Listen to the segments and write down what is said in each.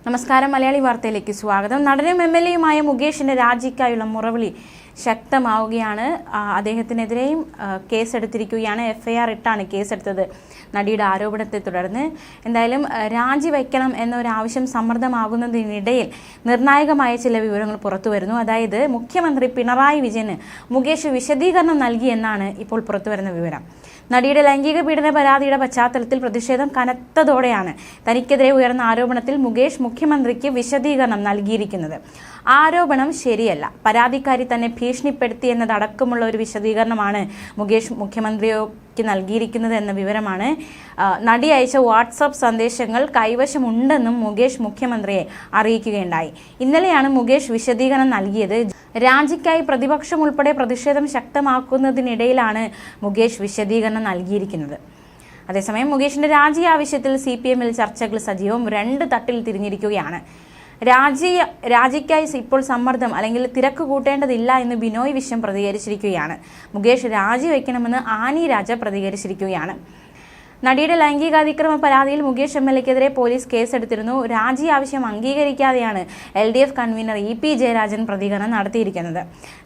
നമസ്കാരം. മലയാളി വാർത്തയിലേക്ക് സ്വാഗതം. നടനും MLA-യുമായ മുകേഷിന്റെ രാജിക്കായുള്ള മുറവിളി ശക്തമാവുകയാണ്. അദ്ദേഹത്തിനെതിരെയും കേസെടുത്തിരിക്കുകയാണ്. FIR ഇട്ടാണ് കേസെടുത്തത് നടിയുടെ ആരോപണത്തെ തുടർന്ന്. എന്തായാലും രാജിവെക്കണം എന്നൊരാവശ്യം സമ്മർദ്ദമാകുന്നതിനിടയിൽ നിർണായകമായ ചില വിവരങ്ങൾ പുറത്തു വരുന്നു. അതായത് മുഖ്യമന്ത്രി പിണറായി വിജയന് മുകേഷ് വിശദീകരണം നൽകിയെന്നാണ് ഇപ്പോൾ പുറത്തുവരുന്ന വിവരം. നടിയുടെ ലൈംഗിക പീഡന പരാതിയുടെ പശ്ചാത്തലത്തിൽ പ്രതിഷേധം കനത്തതോടെയാണ് തനിക്കെതിരെ ഉയർന്ന ആരോപണത്തിൽ മുകേഷ് മുഖ്യമന്ത്രിക്ക് വിശദീകരണം നൽകിയിരിക്കുന്നത്. ആരോപണം ശരിയല്ല, പരാതിക്കാരി തന്നെ ഭീഷണിപ്പെടുത്തി എന്നതടക്കമുള്ള ഒരു വിശദീകരണമാണ് മുകേഷ് മുഖ്യമന്ത്രിക്ക് നൽകിയിരിക്കുന്നത് എന്ന വിവരമാണ്. നടി അയച്ച വാട്സാപ്പ് സന്ദേശങ്ങൾ കൈവശമുണ്ടെന്നും മുകേഷ് മുഖ്യമന്ത്രിയെ അറിയിക്കുകയുണ്ടായി. ഇന്നലെയാണ് മുകേഷ് വിശദീകരണം നൽകിയത്. രാജിക്കായി പ്രതിപക്ഷം ഉൾപ്പെടെ പ്രതിഷേധം ശക്തമാക്കുന്നതിനിടയിലാണ് മുകേഷ് വിശദീകരണം നൽകിയിരിക്കുന്നത്. അതേസമയം മുകേഷിന്റെ രാജി ആവശ്യത്തിൽ CPM-ൽ ചർച്ചകൾ സജീവം. രണ്ട് തട്ടിൽ തിരിഞ്ഞിരിക്കുകയാണ്. രാജിക്കായി ഇപ്പോൾ സമ്മർദ്ദം അല്ലെങ്കിൽ തിരക്ക് കൂട്ടേണ്ടതില്ല എന്ന് ബിനോയ് വിശ്വം പ്രതികരിച്ചിരിക്കുകയാണ്. മുകേഷ് രാജിവെക്കണമെന്ന് ആനി രാജ പ്രതികരിച്ചിരിക്കുകയാണ്. നടിയുടെ ലൈംഗികാതിക്രമ പരാതിയിൽ മുകേഷ് MLA-ക്കെതിരെ പോലീസ് കേസെടുത്തിരുന്നു. രാജി ആവശ്യം അംഗീകരിക്കാതെയാണ് LDF കൺവീനർ EP ജയരാജൻ പ്രതികരണം നടത്തിയിരിക്കുന്നത്.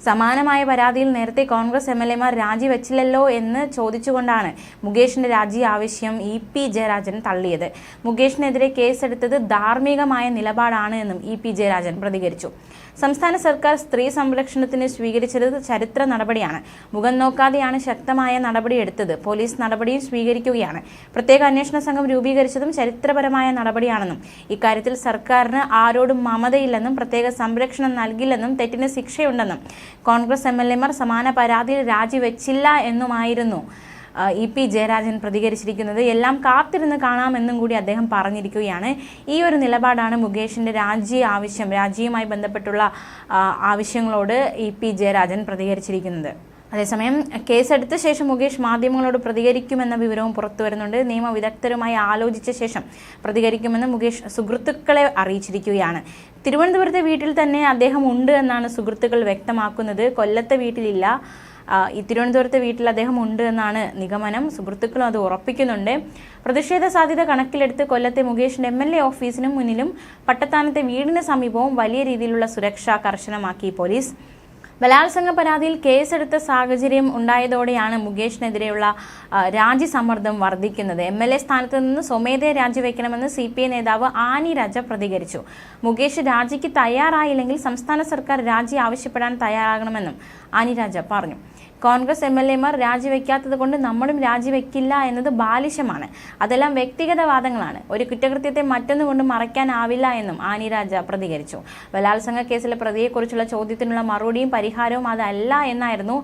സമാനമായ പരാതിയിൽ നേരത്തെ കോൺഗ്രസ് MLA-മാർ രാജിവെച്ചില്ലല്ലോ എന്ന് ചോദിച്ചുകൊണ്ടാണ് മുകേഷിന്റെ രാജി ആവശ്യം EP ജയരാജൻ തള്ളിയത്. മുകേഷിനെതിരെ കേസെടുത്തത് ധാർമ്മികമായ നിലപാടാണ് എന്നും EP ജയരാജൻ പ്രതികരിച്ചു. സംസ്ഥാന സർക്കാർ സ്ത്രീ സംരക്ഷണത്തിന് സ്വീകരിച്ചത് ചരിത്ര നടപടിയാണ്. മുഖം നോക്കാതെയാണ് ശക്തമായ നടപടിയെടുത്തത്. പോലീസ് നടപടിയും സ്വീകരിക്കുകയാണ്. പ്രത്യേക അന്വേഷണ സംഘം രൂപീകരിച്ചതും ചരിത്രപരമായ നടപടിയാണെന്നും ഇക്കാര്യത്തിൽ സർക്കാരിന് ആരോടും മമതയില്ലെന്നും പ്രത്യേക സംരക്ഷണം നൽകില്ലെന്നും തെറ്റിന് ശിക്ഷയുണ്ടെന്നും കോൺഗ്രസ് MLA-മാർ സമാന പരാതിയിൽ രാജിവെച്ചില്ല എന്നുമായിരുന്നു EP ജയരാജൻ പ്രതികരിച്ചിരിക്കുന്നത്. എല്ലാം കാത്തിരുന്ന് കാണാമെന്നും കൂടി അദ്ദേഹം പറഞ്ഞിരിക്കുകയാണ്. ഈ ഒരു നിലപാടാണ് മുകേഷിന്റെ രാജിയുമായി ബന്ധപ്പെട്ടുള്ള ആവശ്യങ്ങളോട് EP ജയരാജൻ പ്രതികരിച്ചിരിക്കുന്നത്. അതേസമയം കേസെടുത്ത ശേഷം മുകേഷ് മാധ്യമങ്ങളോട് പ്രതികരിക്കുമെന്ന വിവരവും പുറത്തു വരുന്നുണ്ട്. നിയമവിദഗ്ധരുമായി ആലോചിച്ച ശേഷം പ്രതികരിക്കുമെന്ന് മുകേഷ് സുഹൃത്തുക്കളെ അറിയിച്ചിരിക്കുകയാണ്. തിരുവനന്തപുരത്തെ വീട്ടിൽ തന്നെ അദ്ദേഹം ഉണ്ട് എന്നാണ് സുഹൃത്തുക്കൾ വ്യക്തമാക്കുന്നത്. കൊല്ലത്തെ വീട്ടിലില്ല, ഈ തിരുവനന്തപുരത്തെ വീട്ടിൽ അദ്ദേഹം ഉണ്ട് എന്നാണ് നിഗമനം. സുഹൃത്തുക്കളും അത് ഉറപ്പിക്കുന്നുണ്ട്. പ്രതിഷേധ സാധ്യത കണക്കിലെടുത്ത് കൊല്ലത്തെ മുകേഷിന്റെ MLA ഓഫീസിനും മുന്നിലും പട്ടത്താനത്തെ വീടിന് സമീപവും വലിയ രീതിയിലുള്ള സുരക്ഷ കർശനമാക്കി പോലീസ്. ബലാത്സംഗ പരാതിയിൽ കേസെടുത്ത സാഹചര്യം ഉണ്ടായതോടെയാണ് മുകേഷിനെതിരെയുള്ള രാജി സമ്മർദ്ദം വർദ്ധിക്കുന്നത്. MLA സ്ഥാനത്ത് നിന്ന് സ്വമേധയെ രാജിവെക്കണമെന്ന് CPI നേതാവ് ആനി രാജ പ്രതികരിച്ചു. മുകേഷ് രാജിക്ക് തയ്യാറായില്ലെങ്കിൽ സംസ്ഥാന സർക്കാർ രാജി ആവശ്യപ്പെടാൻ തയ്യാറാകണമെന്നും ആനി രാജ പറഞ്ഞു. കോൺഗ്രസ് MLA-മാർ രാജിവെക്കാത്തത് കൊണ്ട് നമ്മളും രാജിവെക്കില്ല എന്നത് ബാലിശമാണ്. അതെല്ലാം വ്യക്തിഗത വാദങ്ങളാണ്. ഒരു കുറ്റകൃത്യത്തെ മറ്റൊന്നുകൊണ്ട് മറയ്ക്കാനാവില്ല എന്നും ആനി രാജ പ്രതികരിച്ചു. ബലാത്സംഗ കേസിലെ പ്രതിയെക്കുറിച്ചുള്ള ചോദ്യത്തിനുള്ള മറുപടിയും പരിഹാരവും അതല്ല എന്നായിരുന്നു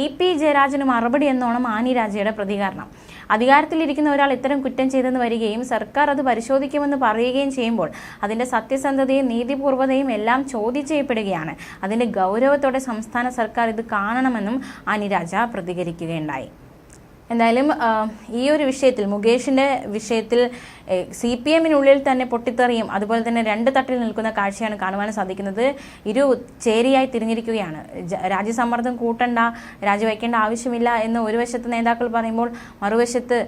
EP ജയരാജന് മറുപടി എന്നോണം ആനി രാജയുടെ പ്രതികരണം. അധികാരത്തിലിരിക്കുന്ന ഒരാൾ ഇത്തരം കുറ്റം ചെയ്തെന്ന് വരികയും സർക്കാർ അത് പരിശോധിക്കുമെന്ന് പറയുകയും ചെയ്യുമ്പോൾ അതിന്റെ സത്യസന്ധതയും നീതിപൂർവ്വതയും എല്ലാം ചോദ്യം ചെയ്യപ്പെടുകയാണ്. അതിന്റെ ഗൗരവത്തോടെ സംസ്ഥാന സർക്കാർ ഇത് കാണണമെന്നും ആനി രാജ പ്രതികരിക്കുകയുണ്ടായി. എന്തായാലും ഈ ഒരു വിഷയത്തിൽ മുകേഷിന്റെ വിഷയത്തിൽ CPM-നുള്ളിൽ തന്നെ പൊട്ടിത്തെറിയും അതുപോലെ തന്നെ രണ്ട് തട്ടിൽ നിൽക്കുന്ന കാഴ്ചയാണ് കാണുവാൻ സാധിക്കുന്നത്. ഇരു ചേരിയായി തിരിഞ്ഞിരിക്കുകയാണ്. രാജ്യസമ്മർദ്ദം കൂട്ടണ്ട, രാജിവെക്കേണ്ട ആവശ്യമില്ല എന്ന് ഒരു വശത്ത് നേതാക്കൾ പറയുമ്പോൾ മറുവശത്ത്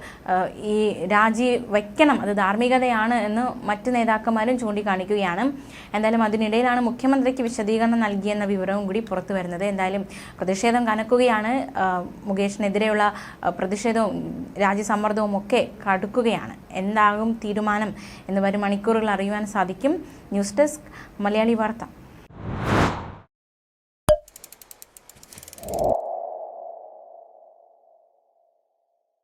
ഈ രാജി വയ്ക്കണം, അത് ധാർമ്മികതയാണ് എന്ന് മറ്റ് നേതാക്കന്മാരും ചൂണ്ടിക്കാണിക്കുകയാണ്. എന്തായാലും അതിനിടയിലാണ് മുഖ്യമന്ത്രിക്ക് വിശദീകരണം നൽകിയെന്ന വിവരവും കൂടി പുറത്തു വരുന്നത്. എന്തായാലും പ്രതിഷേധം കനക്കുകയാണ്. മുകേഷിനെതിരെയുള്ള പ്രതിഷേധവും രാജ്യസമ്മർദ്ദവും ഒക്കെ കടുക്കുകയാണ്. എന്താകും തീരുമാനം എന്ന് വരും മണിക്കൂറുകൾ അറിയുവാൻ സാധിക്കും. ന്യൂസ് ഡെസ്ക് മലയാളി വാർത്ത.